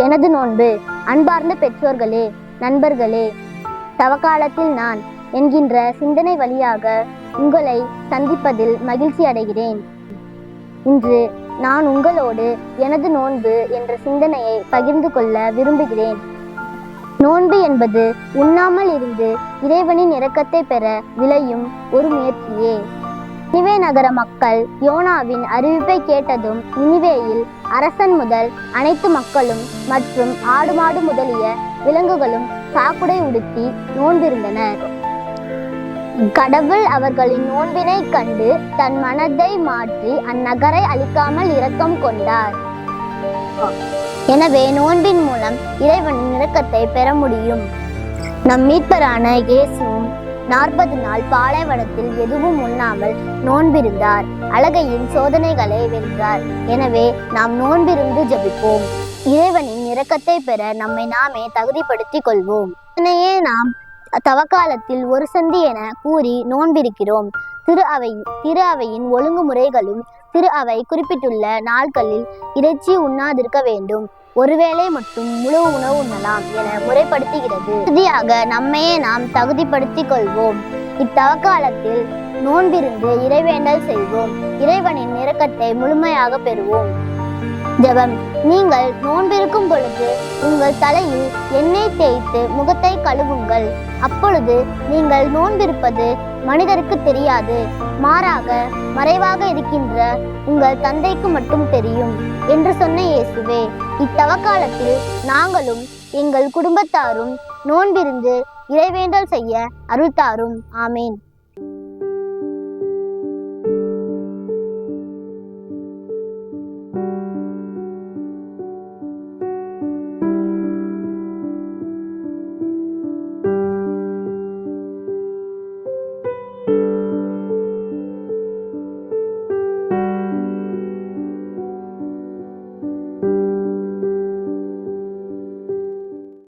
எனது நோன்பு. அன்பார்ந்த பெற்றோர்களே, நண்பர்களே, தவக்காலத்தில் நான் என்கின்ற சிந்தனை வழியாக உங்களை சந்திப்பதில் மகிழ்ச்சி அடைகிறேன். இன்று நான் உங்களோடு எனது நோன்பு என்ற சிந்தனையை பகிர்ந்து கொள்ள விரும்புகிறேன். நோன்பு என்பது உண்ணாமல் இருந்து இறைவனின் இரக்கத்தை பெற விளையும் ஒரு முயற்சியே. நினிவே நகர மக்கள் யோனாவின் அறிவிப்பை கேட்டதும் நினிவேயில் அரசன் முதல் அனைத்து மக்களும் மற்றும் ஆடு மாடு முதலிய விலங்குகளும் சாக்குடை உடுத்தி நோன்பிருந்தனர். கடவுள் அவர்களின் நோன்பினை கண்டு தன் மனதை மாற்றி அந்நகரை அழிக்காமல் இரக்கம் கொண்டார். எனவே நோன்பின் மூலம் இறைவனின் இரக்கத்தை பெற முடியும். நம் மீட்பரான இயேசுவும் 40 நாள் பாலைவனத்தில் எதுவும் உண்ணாமல் நோன்பிருந்தார். அழகையின் சோதனைகளை வென்றார். எனவே நாம் நோன்பிருந்து ஜெபிப்போம். இறைவனின் இரக்கத்தை பெற நம்மை நாமே தகுதிப்படுத்திக் கொள்வோம். இதனையே நாம் தவக்காலத்தில் ஒரு சந்தி என கூறி நோன்பிருக்கிறோம். திரு அவையின் ஒழுங்குமுறைகளும் திரு அவை குறிப்பிட்டுள்ள நாட்களில் இறைச்சி உண்ணாதிருக்க வேண்டும். ஒருவேளை மட்டும் முழு உணவு உண்ணலாம் என முறைப்படுத்துகிறது. இறுதியாக நம்மையே நாம் தகுதிப்படுத்திக் கொள்வோம். இத்தவக்காலத்தில் நோன்பிருந்து இறைவேண்டல் செய்வோம். இறைவனின் இரக்கத்தை முழுமையாக பெறுவோம். ஜெபம். நீங்கள் நோன்பிருக்கும் பொழுது உங்கள் தலையில் எண்ணெய் தேய்த்து முகத்தை கழுவுங்கள். அப்பொழுது நீங்கள் நோன்பிருப்பது மனிதருக்கு தெரியாது, மாறாக மறைவாக இருக்கின்ற உங்கள் தந்தைக்கு மட்டும் தெரியும் என்று சொன்ன இயேசுவே, இத்தவக்காலத்தில் நாங்களும் எங்கள் குடும்பத்தாரும் நோன்பிருந்து இறைவேண்டல் செய்ய அருள் தாரும். ஆமேன்.